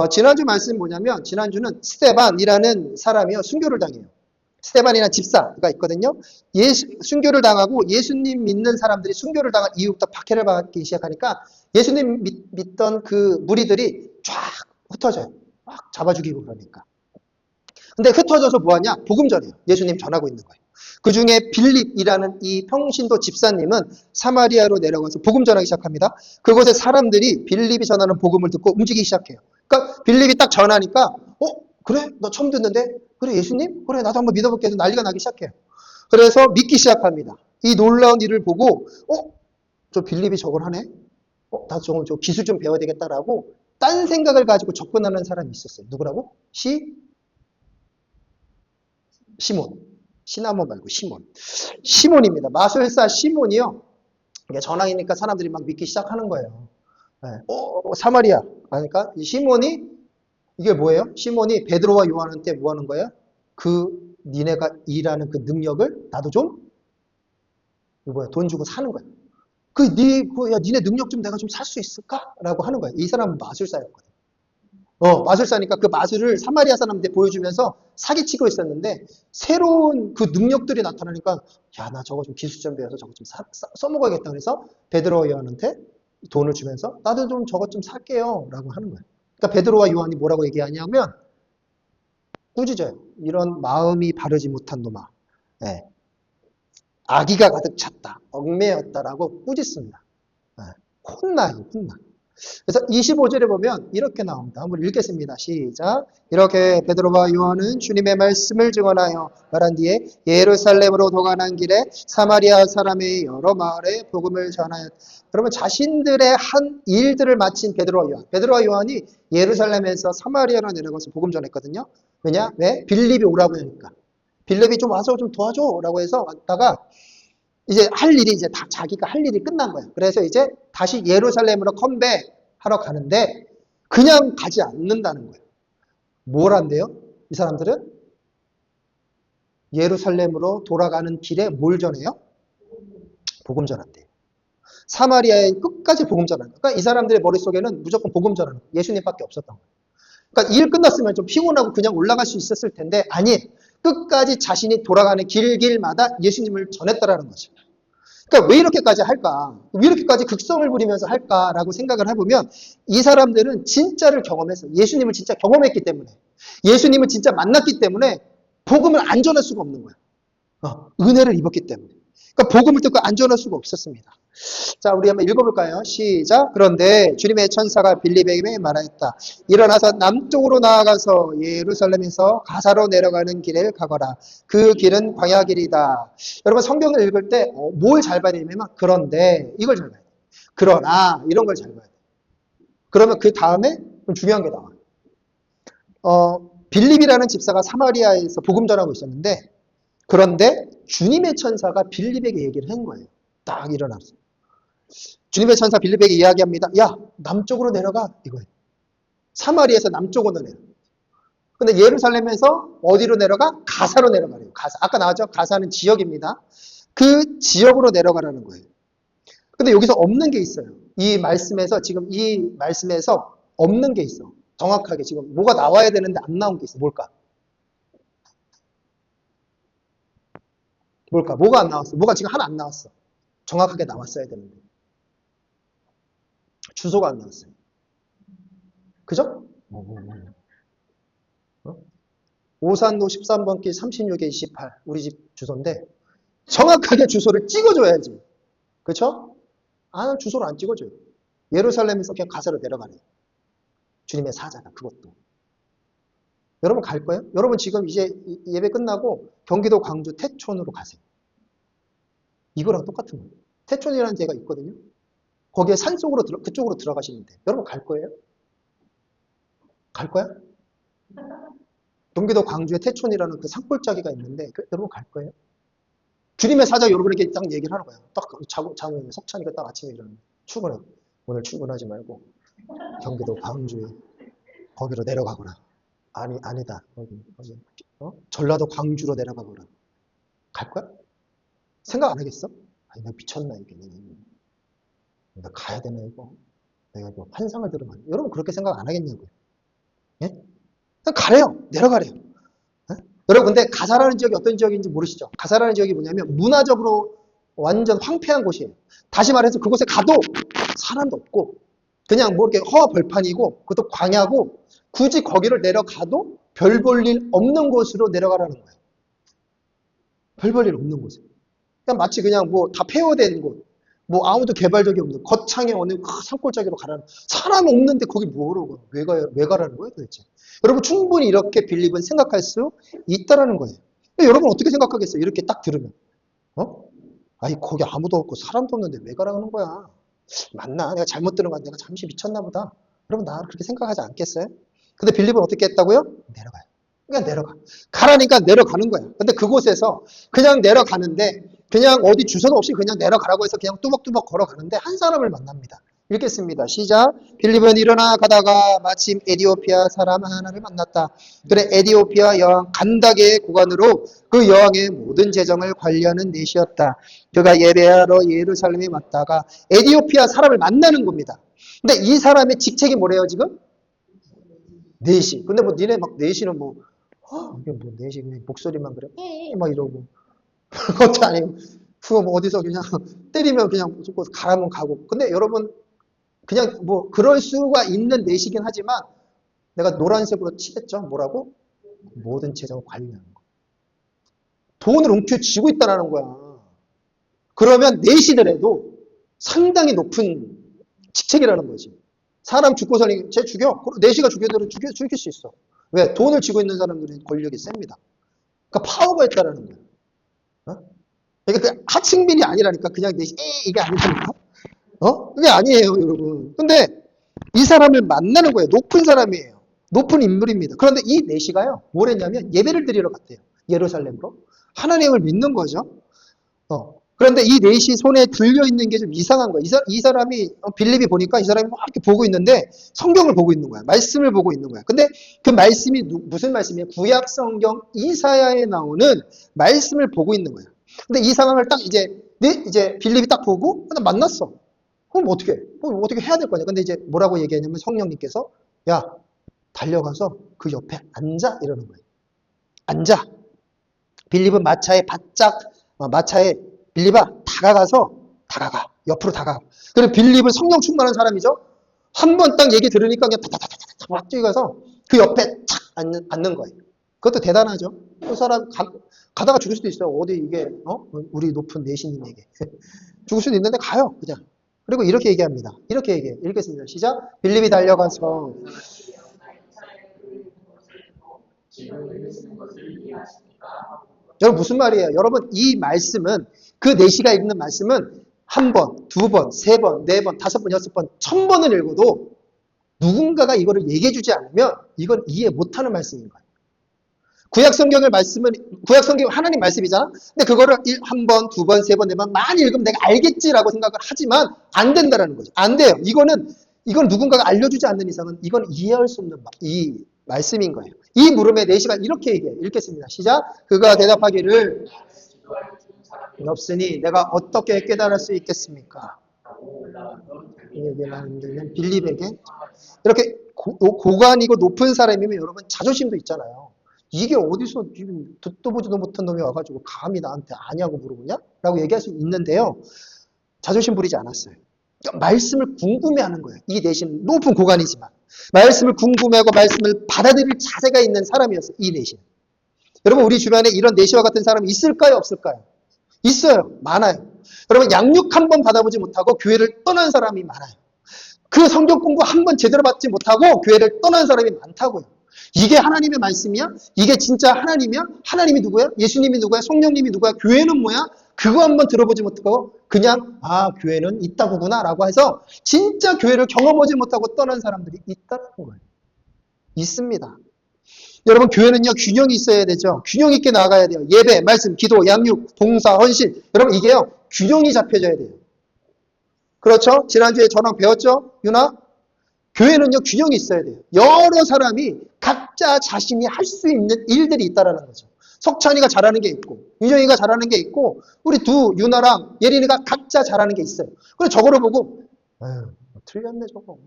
지난주 말씀이 뭐냐면, 지난주는 스데반이라는 사람이요, 순교를 당해요. 스데반이라는 집사가 있거든요. 순교를 당하고 예수님 믿는 사람들이 순교를 당한 이후부터 박해를 받기 시작하니까 예수님 믿던 그 무리들이 쫙 흩어져요. 막 잡아 죽이고 그러니까. 근데 흩어져서 뭐하냐? 복음 전해요. 예수님 전하고 있는 거예요. 그 중에 빌립이라는 이 평신도 집사님은 사마리아로 내려가서 복음 전하기 시작합니다. 그곳에 사람들이 빌립이 전하는 복음을 듣고 움직이기 시작해요. 그러니까 빌립이 딱 전하니까 그래? 너 처음 듣는데? 그래 예수님? 그래 나도 한번 믿어볼게 해서 난리가 나기 시작해요. 그래서 믿기 시작합니다. 이 놀라운 일을 보고 저 빌립이 저걸 하네? 나도 저 기술 좀 배워야 되겠다라고 딴 생각을 가지고 접근하는 사람이 있었어요. 누구라고? 시몬. 시나몬 말고 시몬. 시몬입니다. 마술사 시몬이요. 이게 전황이니까 사람들이 막 믿기 시작하는 거예요. 네. 사마리아. 그러니까 이 시몬이 이게 뭐예요? 시몬이 베드로와 요한한테 뭐 하는 거예요? 니네가 일하는 그 능력을 나도 좀 돈 주고 사는 거예요. 니네 능력 좀 내가 좀 살 수 있을까? 라고 하는 거예요. 이 사람은 마술사였거든. 마술사니까 그 마술을 사마리아 사람한테 보여주면서 사기치고 있었는데 새로운 그 능력들이 나타나니까 야, 나 저거 좀 기술 좀 배워서 저거 좀 써먹어야겠다. 그래서 베드로와 요한한테 돈을 주면서 나도 좀 저것 좀 살게요. 라고 하는 거예요. 그러니까 베드로와 요한이 뭐라고 얘기하냐면 꾸짖어요. 이런 마음이 바르지 못한 놈아. 네. 악의가 가득 찼다. 얽매였다라고 꾸짖습니다. 네. 혼나요. 혼나. 그래서 25절에 보면 이렇게 나옵니다. 한번 읽겠습니다. 시작. 이렇게 베드로와 요한은 주님의 말씀을 증언하여 말한 뒤에 예루살렘으로 도가는 길에 사마리아 사람의 여러 마을에 복음을 전하였다. 여러분 자신들의 한 일들을 마친 베드로와 요한. 베드로와 요한이 예루살렘에서 사마리아로 내려가서 복음 전했거든요. 왜냐? 왜? 빌립이 오라고 하니까. 빌립이 좀 와서 좀 도와줘라고 해서 왔다가 이제 할 일이 이제 다 자기가 할 일이 끝난 거예요. 그래서 이제 다시 예루살렘으로 컴백하러 가는데 그냥 가지 않는다는 거예요. 뭘 한대요? 이 사람들은 예루살렘으로 돌아가는 길에 뭘 전해요? 복음 전한대요. 사마리아의 끝까지 복음 전하는 거예요. 그러니까 이 사람들의 머릿속에는 무조건 복음 전하는 거예요. 예수님밖에 없었던 거예요. 그러니까 일 끝났으면 좀 피곤하고 그냥 올라갈 수 있었을 텐데 아니 끝까지 자신이 돌아가는 길마다 예수님을 전했다라는 거죠. 그러니까 왜 이렇게까지 할까? 왜 이렇게까지 극성을 부리면서 할까라고 생각을 해보면 이 사람들은 진짜를 경험해서 예수님을 진짜 경험했기 때문에 예수님을 진짜 만났기 때문에 복음을 안 전할 수가 없는 거예요. 은혜를 입었기 때문에. 그러니까 복음을 듣고 안 전할 수가 없었습니다. 자, 우리 한번 읽어볼까요? 시작. 그런데 주님의 천사가 빌립에게 말하였다. 일어나서 남쪽으로 나아가서 예루살렘에서 가사로 내려가는 길을 가거라. 그 길은 광야길이다. 여러분 성경을 읽을 때 뭘 잘 봐야 되냐면 그런데 이걸 잘 봐야 돼. 그러나 이런 걸 잘 봐야 돼. 그러면 그 다음에 좀 중요한 게 나와. 빌립이라는 집사가 사마리아에서 복음 전하고 있었는데 그런데 주님의 천사가 빌립에게 얘기를 한 거예요. 딱 일어나서. 주님의 천사 빌립에게 이야기합니다. 야, 남쪽으로 내려가. 이거예요. 사마리에서 남쪽으로 내려. 근데 예루살렘에서 어디로 내려가? 가사로 내려가래요. 가사. 아까 나왔죠? 가사는 지역입니다. 그 지역으로 내려가라는 거예요. 근데 여기서 없는 게 있어요. 지금 이 말씀에서 없는 게 있어. 정확하게 지금 뭐가 나와야 되는데 안 나온 게 있어. 뭘까? 뭐가 안 나왔어? 뭐가 지금 하나 안 나왔어. 정확하게 나왔어야 되는데. 주소가 안 나왔어요. 그죠? 오산로 13번 길 36에 28 우리 집 주소인데 정확하게 주소를 찍어줘야지. 그렇죠? 주소를 안 찍어줘요. 예루살렘에서 그냥 가사로 내려가래요. 주님의 사자가 그것도. 여러분 갈 거예요? 여러분 지금 이제 예배 끝나고 경기도 광주 태촌으로 가세요. 이거랑 똑같은 거예요. 태촌이라는 데가 있거든요. 거기에 산속으로 그쪽으로 들어가시는데 여러분 갈 거예요? 갈 거야? 경기도 광주에 태촌이라는 그 산골짜기가 있는데 여러분 갈 거예요? 주님의 사자 여러분에게 딱 얘기를 하는 거야. 딱 장모님 석찬이가 딱 아침에 일어나면 출근해. 오늘 출근하지 말고 경기도 광주에 거기로 내려가거라. 아니다. 거기 전라도 광주로 내려가거라. 갈 거야? 생각 안 하겠어? 아니, 나 미쳤나, 이게. 나 가야 되나, 이거. 내가 이거 환상을 들으면. 여러분, 그렇게 생각 안 하겠냐고요. 예? 그냥 가래요. 내려가래요. 예? 여러분, 근데 가사라는 지역이 어떤 지역인지 모르시죠? 가사라는 지역이 뭐냐면 문화적으로 완전 황폐한 곳이에요. 다시 말해서 그곳에 가도 사람도 없고 그냥 뭐 이렇게 허벌판이고 그것도 광야고 굳이 거기를 내려가도 별 볼 일 없는 곳으로 내려가라는 거예요. 별 볼 일 없는 곳에. 그냥 마치 그냥 뭐 다 폐허된 곳, 뭐 아무도 개발적이 없는 거창의 어느 산골짜기로 가라는 사람 없는데 거기 뭐로 가? 왜 가라는 거예요 도대체? 여러분 충분히 이렇게 빌립은 생각할 수 있다라는 거예요. 여러분 어떻게 생각하겠어요? 이렇게 딱 들으면 어? 아니 거기 아무도 없고 사람도 없는데 왜 가라는 거야? 맞나? 내가 잘못 들은 거야. 내가 잠시 미쳤나 보다. 여러분 나 그렇게 생각하지 않겠어요? 근데 빌립은 어떻게 했다고요? 내려가요. 그냥 내려가. 가라니까 내려가는 거야. 근데 그곳에서 그냥 내려가는데 그냥 어디 주소도 없이 그냥 내려가라고 해서 그냥 뚜벅뚜벅 걸어가는데 한 사람을 만납니다. 읽겠습니다. 시작. 빌립은 일어나 가다가 마침 에디오피아 사람 하나를 만났다. 그래 에디오피아 여왕 간다게의 고관으로 그 여왕의 모든 재정을 관리하는 넷이었다. 그가 예배하러 예루살렘에 왔다가 에디오피아 사람을 만나는 겁니다. 근데 이 사람의 직책이 뭐래요 지금? 넷이. 근데 뭐 니네 막 넷이는 뭐 이게 뭐 넷이 그냥 목소리만 그래 막 이러고 그것도 아니고 그거 뭐 어디서 그냥 때리면 그냥 무조건 가라면 가고. 근데 여러분 그냥 뭐 그럴 수가 있는 넷이긴 하지만 내가 노란색으로 칠했죠. 뭐라고? 모든 재정을 관리하는 거. 돈을 움켜쥐고 있다는 거야. 그러면 넷이더라도 상당히 높은 직책이라는 거지. 사람 죽고서는 쟤 죽여. 넷이가 죽여도 죽일 수 있어. 왜? 돈을 쥐고 있는 사람들은 권력이 셉니다. 그러니까 파워가 있다는 거야. 어? 그러니까 그 하층민이 아니라니까 그냥 넷이 이게 아니라니까. 그게 아니에요, 여러분. 근데 이 사람을 만나는 거예요. 높은 사람이에요. 높은 인물입니다. 그런데 이 넷이가요, 뭘 했냐면 예배를 드리러 갔대요. 예루살렘으로. 하나님을 믿는 거죠. 그런데 이 넷이 손에 들려있는 게 좀 이상한 거예요. 이 사람이, 빌립이 보니까 이 사람이 막 이렇게 보고 있는데 성경을 보고 있는 거야. 말씀을 보고 있는 거야. 근데 그 말씀이 무슨 말씀이에요? 구약 성경 이사야에 나오는 말씀을 보고 있는 거야. 근데 이 상황을 딱 이제 빌립이 딱 보고 만났어. 그럼 어떻게? 어떻게 해야 될 거냐? 근데 이제 뭐라고 얘기하냐면 성령님께서 야, 달려가서 그 옆에 앉아 이러는 거예요. 앉아. 빌립은 마차에 빌립아 다가가 옆으로 다가가. 그리고 빌립은 성령 충만한 사람이죠. 한 번 딱 얘기 들으니까 그냥 다다다다닥 뛰어가서 그 옆에 착 앉는 거예요. 그것도 대단하죠. 그 사람 가다가 죽을 수도 있어요. 어디 이게 우리 높은 내신인에게 죽을 수도 있는데 가요 그냥. 그리고 이렇게 얘기합니다. 이렇게 얘기해요. 읽겠습니다. 시작. 빌립이 달려가서 여러분 무슨 말이에요? 여러분 이 말씀은 그 내시가 읽는 말씀은 한 번, 두 번, 세 번, 네 번, 다섯 번, 여섯 번, 1000번을 읽어도 누군가가 이거를 얘기해 주지 않으면 이건 이해 못하는 말씀인 거예요. 구약 성경을 구약 성경 하나님 말씀이잖아. 근데 그거를 한 번, 두 번, 세 번, 네 번 많이 읽으면 내가 알겠지라고 생각을 하지만 안 된다라는 거죠. 안 돼요. 이건 누군가가 알려주지 않는 이상은 이건 이해할 수 없는 이 말씀인 거예요. 이 물음에 내시가 이렇게 얘기해요. 읽겠습니다. 시작. 그가 대답하기를 없으니 내가 어떻게 깨달을 수 있겠습니까? 빌립에게 이렇게 고관이고 높은 사람이면 여러분 자존심도 있잖아요. 이게 어디서 지금 듣도 보지도 못한 놈이 와가지고 감히 나한테 아냐고 물어보냐? 라고 얘기할 수 있는데요. 자존심 부리지 않았어요. 그러니까 말씀을 궁금해하는 거예요. 이 내신 높은 고관이지만 말씀을 궁금해하고 말씀을 받아들일 자세가 있는 사람이었어요. 이 내신. 여러분 우리 주변에 이런 내시와 같은 사람이 있을까요? 없을까요? 있어요. 많아요. 여러분 양육 한 번 받아보지 못하고 교회를 떠난 사람이 많아요. 그 성경 공부 한 번 제대로 받지 못하고 교회를 떠난 사람이 많다고요. 이게 하나님의 말씀이야? 이게 진짜 하나님이야? 하나님이 누구야? 예수님이 누구야? 성령님이 누구야? 교회는 뭐야? 그거 한번 들어보지 못하고 그냥 교회는 있다구나 라고 해서 진짜 교회를 경험하지 못하고 떠난 사람들이 있다는 거예요. 있습니다. 여러분 교회는요 균형이 있어야 되죠. 균형 있게 나가야 돼요. 예배, 말씀, 기도, 양육, 봉사, 헌신. 여러분 이게요 균형이 잡혀져야 돼요. 그렇죠? 지난주에 저랑 배웠죠? 유나? 교회는요 균형이 있어야 돼요. 여러 사람이 각자 자신이 할 수 있는 일들이 있다라는 거죠. 석찬이가 잘하는 게 있고 윤정이가 잘하는 게 있고 우리 유나랑 예린이가 각자 잘하는 게 있어요. 그래서 저거를 보고 틀렸네 저거.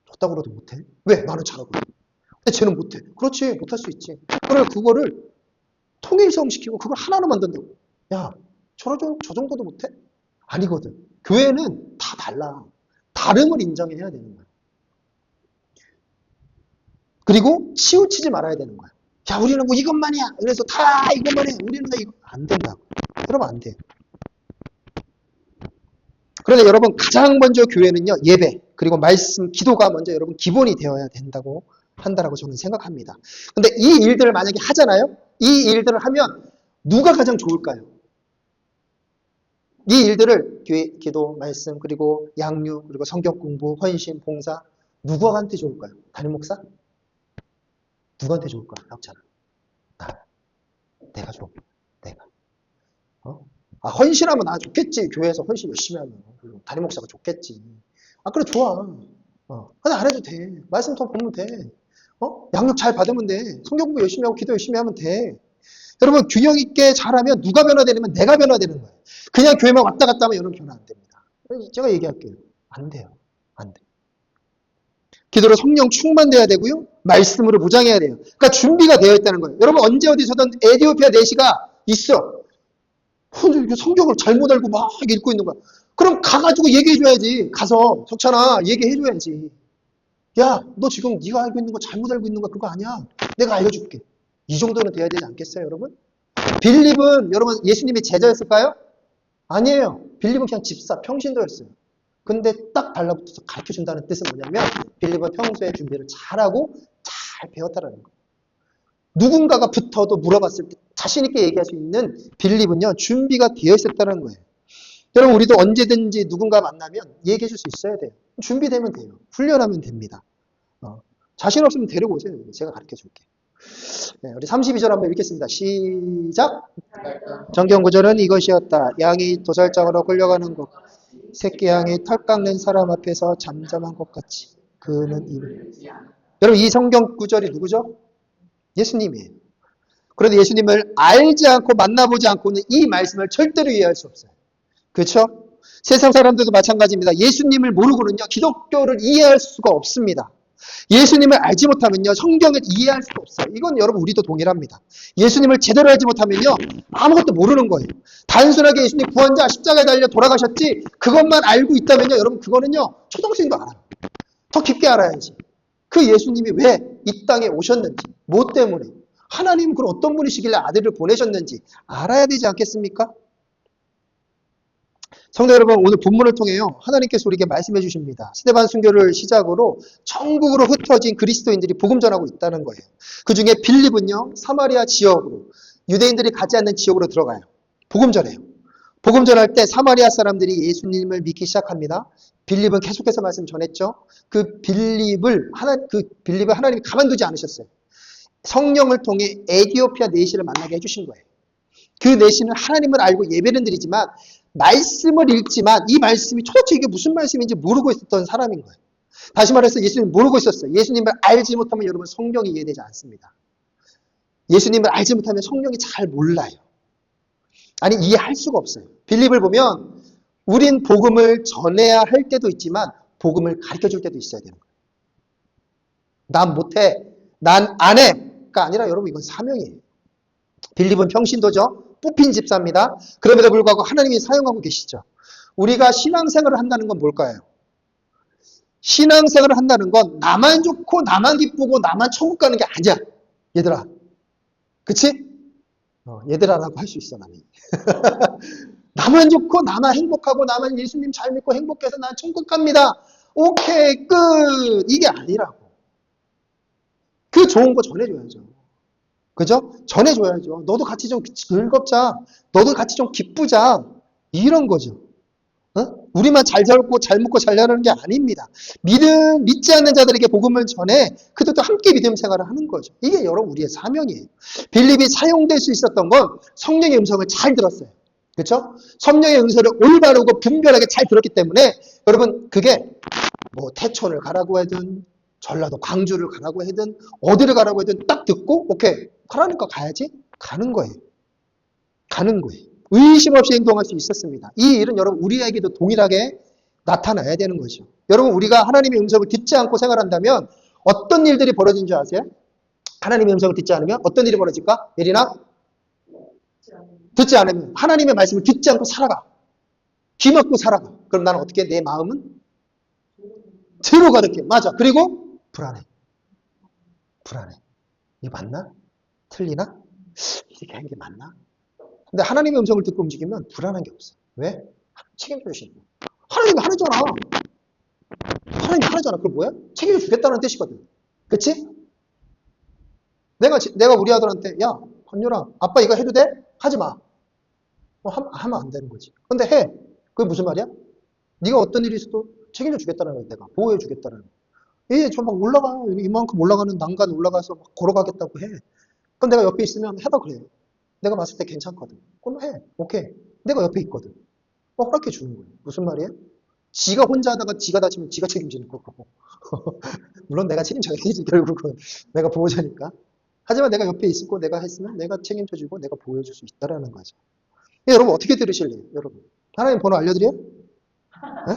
저따구로도 못해? 왜? 나는 잘하고. 근데 쟤는 못해. 그렇지, 못할 수 있지. 그래, 그거를 통일성시키고 그걸 하나로 만든다고. 야, 저 정도도 못해? 아니거든. 교회는 다 달라. 다름을 인정해야 되는 거야. 그리고 치우치지 말아야 되는 거야. 야, 우리는 뭐 이것만이야. 그래서 다 이것만 해. 우리는 다 이거. 안 된다고. 그러면 안 돼. 그런데 여러분, 가장 먼저 교회는요, 예배, 그리고 말씀, 기도가 먼저 여러분 기본이 되어야 된다고 한다라고 저는 생각합니다. 근데 이 일들을 만약에 하잖아요? 이 일들을 하면 누가 가장 좋을까요? 이 일들을 교회, 기도, 말씀, 그리고 양육, 그리고 성경 공부, 헌신, 봉사, 누구한테 좋을까요? 담임 목사? 누구한테 좋을까요? 학자는. 내가 좋아. 내가. 헌신하면 나 좋겠지. 교회에서 헌신 열심히 하면. 담임 목사가 좋겠지. 그래, 좋아. 근데 안 해도 돼. 말씀 더 보면 돼. 양육 잘 받으면 돼. 성경 공부 열심히 하고 기도 열심히 하면 돼. 여러분, 균형 있게 잘하면 누가 변화되냐면 내가 변화되는 거예요. 그냥 교회만 왔다 갔다 하면 여러분 변화 안 됩니다. 제가 얘기할게요. 안 돼요. 안 돼. 기도로 성령 충만돼야 되고요. 말씀으로 무장해야 돼요. 그러니까 준비가 되어 있다는 거예요. 여러분, 언제 어디서든 에티오피아 내시가 있어. 성경을 잘못 알고 막 읽고 있는 거야. 그럼 가가지고 얘기해줘야지. 가서 석찬아 얘기해줘야지. 야, 너 지금 네가 알고 있는 거 잘못 알고 있는 거 그거 아니야. 내가 알려줄게. 이 정도는 돼야 되지 않겠어요, 여러분? 빌립은 여러분 예수님의 제자였을까요? 아니에요. 빌립은 그냥 집사, 평신도였어요. 근데 딱 달라붙어서 가르쳐준다는 뜻은 뭐냐면 빌립은 평소에 준비를 잘하고 잘 배웠다라는 거예요. 누군가가 붙어도 물어봤을 때 자신 있게 얘기할 수 있는 빌립은요, 준비가 되어 있었다는 거예요. 여러분, 우리도 언제든지 누군가 만나면 얘기해 줄 수 있어야 돼요. 준비되면 돼요. 훈련하면 됩니다. 자신 없으면 데리고 오세요. 제가 가르쳐 줄게요. 네, 우리 32절 한번 읽겠습니다. 시작! 정경 구절은 이것이었다. 양이 도살장으로 끌려가는 것. 새끼 양이 털 깎는 사람 앞에서 잠잠한 것 같이. 그는 여러분, 이 성경 구절이 누구죠? 예수님이에요. 그런데 예수님을 알지 않고 만나보지 않고는 이 말씀을 절대로 이해할 수 없어요. 그렇죠? 세상 사람들도 마찬가지입니다. 예수님을 모르고는요, 기독교를 이해할 수가 없습니다. 예수님을 알지 못하면요, 성경을 이해할 수가 없어요. 이건 여러분 우리도 동일합니다. 예수님을 제대로 알지 못하면요, 아무것도 모르는 거예요. 단순하게 예수님 구원자 십자가에 달려 돌아가셨지, 그것만 알고 있다면요, 여러분 그거는요, 초등생도 알아요. 더 깊게 알아야지. 그 예수님이 왜 이 땅에 오셨는지, 뭐 때문에, 하나님 그 어떤 분이시길래 아들을 보내셨는지 알아야 되지 않겠습니까? 성도 여러분, 오늘 본문을 통해요, 하나님께서 우리에게 말씀해 주십니다. 스데반 순교를 시작으로 전국으로 흩어진 그리스도인들이 복음 전하고 있다는 거예요. 그 중에 빌립은요, 사마리아 지역으로, 유대인들이 가지 않는 지역으로 들어가요. 복음 전해요. 복음 전할 때 사마리아 사람들이 예수님을 믿기 시작합니다. 빌립은 계속해서 말씀 전했죠. 그 빌립을 하나님이 가만두지 않으셨어요. 성령을 통해 에티오피아 내시를 만나게 해주신 거예요. 그 내시는 하나님을 알고 예배는 드리지만 말씀을 읽지만 이 말씀이 도대체 이게 무슨 말씀인지 모르고 있었던 사람인 거예요. 다시 말해서 예수님 모르고 있었어요. 예수님을 알지 못하면 여러분 성경이 이해되지 않습니다. 예수님을 알지 못하면 성경이 잘 몰라요. 아니 이해할 수가 없어요. 빌립을 보면 우린 복음을 전해야 할 때도 있지만 복음을 가르쳐줄 때도 있어야 되는 거예요. 난 못해. 난 안 해가 아니라 여러분 이건 사명이에요. 빌립은 평신도죠. 뽑힌 집사입니다. 그럼에도 불구하고 하나님이 사용하고 계시죠. 우리가 신앙생활을 한다는 건 뭘까요? 신앙생활을 한다는 건 나만 좋고 나만 기쁘고 나만 천국 가는 게 아니야. 얘들아. 그치? 얘들아라고 할 수 있어 나는. 나만 좋고 나만 행복하고 나만 예수님 잘 믿고 행복해서 난 천국 갑니다. 오케이 끝. 이게 아니라고. 그 좋은 거 전해줘야죠. 그죠? 전해줘야죠. 너도 같이 좀 즐겁자. 너도 같이 좀 기쁘자. 이런 거죠. 우리만 잘 살고 잘 먹고 잘 나가는 게 아닙니다. 믿지 않는 자들에게 복음을 전해 그들도 함께 믿음 생활을 하는 거죠. 이게 여러분 우리의 사명이에요. 빌립이 사용될 수 있었던 건 성령의 음성을 잘 들었어요. 그렇죠? 성령의 음성을 올바르고 분별하게 잘 들었기 때문에 여러분 그게 뭐 태촌을 가라고 하든 전라도 광주를 가라고 하든 어디를 가라고 하든 딱 듣고 오케이 가라니까 가야지 가는 거예요. 가는 거예요. 의심 없이 행동할 수 있었습니다. 이 일은 여러분 우리에게도 동일하게 나타나야 되는 거죠. 여러분 우리가 하나님의 음성을 듣지 않고 생활한다면 어떤 일들이 벌어진 줄 아세요? 하나님의 음성을 듣지 않으면 어떤 일이 벌어질까? 예리나? 듣지 않으면 하나님의 말씀을 듣지 않고 살아가. 귀 막고 살아가. 그럼 나는 어떻게? 내 마음은 죄로 가득해. 맞아. 그리고 불안해. 불안해. 이게 맞나? 틀리나? 이렇게 하는 게 맞나? 근데 하나님의 음성을 듣고 움직이면 불안한 게 없어. 왜? 책임져 주시는 거야. 하나님이 하나잖아. 하나님이 하나잖아. 그럼 뭐야? 책임져 주겠다는 뜻이거든. 그치? 내가 우리 아들한테, 야, 건율아, 아빠 이거 해도 돼? 하지 마. 하면 안 되는 거지. 근데 해. 그게 무슨 말이야? 네가 어떤 일이 있어도 책임져 주겠다는 거야, 내가. 보호해 주겠다는 거야. 저 막 올라가. 이만큼 올라가는 난간 올라가서 막 걸어가겠다고 해. 그럼 내가 옆에 있으면 해다 그래. 내가 봤을 때 괜찮거든. 그럼 해. 오케이. 내가 옆에 있거든. 허락해 주는 거예요. 무슨 말이에요? 지가 혼자 하다가 지가 다치면 지가 책임지는 거고. 물론 내가 책임져야지, 결국은. 내가 보호자니까. 하지만 내가 옆에 있고 내가 했으면 내가 책임져주고 내가 보여줄 수 있다라는 거죠. 여러분 어떻게 들으실래요? 여러분. 하나님 번호 알려드려요? 네?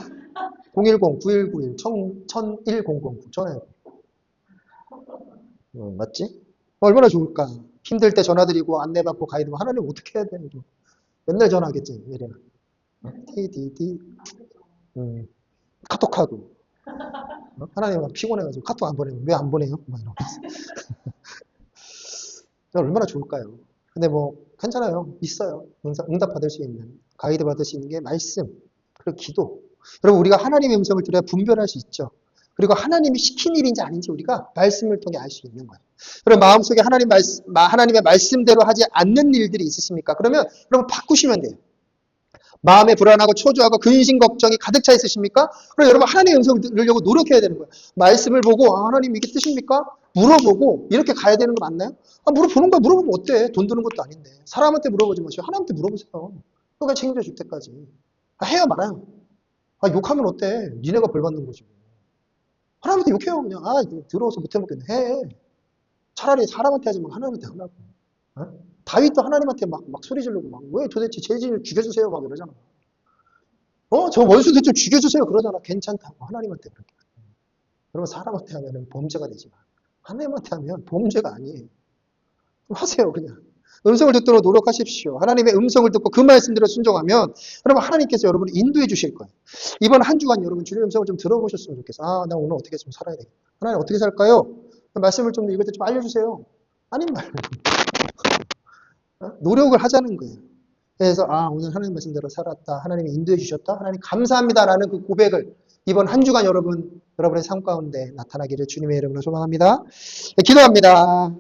010-9191-1100 전화해요. 맞지? 얼마나 좋을까? 힘들 때 전화드리고 안내받고 가이드만 하나님 어떻게 해야 돼? 맨날 전화하겠지, 예리나. 디디디. 카톡하고. 하나님 막 피곤해가지고 카톡 안 보내면 왜 안 보내요? 막 이러면서. 얼마나 좋을까요? 근데 뭐 괜찮아요. 있어요. 응답 받을 수 있는, 가이드 받을 수 있는 게 말씀, 그리고 기도. 여러분 우리가 하나님의 음성을 들어야 분별할 수 있죠. 그리고 하나님이 시킨 일인지 아닌지 우리가 말씀을 통해 알 수 있는 거예요. 그럼 마음속에 하나님의 말씀대로 하지 않는 일들이 있으십니까? 그러면 여러분 바꾸시면 돼요. 마음에 불안하고 초조하고 근심 걱정이 가득 차 있으십니까? 그럼 여러분 하나님의 음성을 들으려고 노력해야 되는 거예요. 말씀을 보고 하나님 이게 뜻입니까? 물어보고 이렇게 가야 되는 거 맞나요? 물어보는 거야. 물어보면 어때? 돈 드는 것도 아닌데. 사람한테 물어보지 마시고 하나님한테 물어보세요. 그가 책임져 줄 때까지. 해요 말아요. 욕하면 어때? 니네가 벌 받는 거지. 하나님한테 욕해요 그냥. 들어와서 못 해먹겠네. 해. 차라리 사람한테 하지 말고 하나님한테 하라고. 어? 다윗도 하나님한테 막 소리 지르고 왜 도대체 죄진을 죽여주세요 막 이러잖아. 저 원수들 좀 죽여주세요 그러잖아. 괜찮다고 하나님한테 그렇게. 그러면 사람한테 하면 범죄가 되지만 하나님한테 하면 범죄가 아니에요. 그럼 하세요 그냥. 음성을 듣도록 노력하십시오. 하나님의 음성을 듣고 그 말씀대로 순종하면 여러분 하나님께서 여러분을 인도해 주실 거예요. 이번 한 주간 여러분 주님의 음성을 좀 들어보셨으면 좋겠어요. 나 오늘 어떻게 좀 살아야 되겠다. 하나님 어떻게 살까요? 말씀을 좀 읽을 때 좀 알려주세요. 아닌 말. 노력을 하자는 거예요. 그래서 오늘 하나님 말씀대로 살았다. 하나님이 인도해 주셨다. 하나님 감사합니다라는 그 고백을 이번 한 주간 여러분의 삶 가운데 나타나기를 주님의 이름으로 소망합니다. 네, 기도합니다.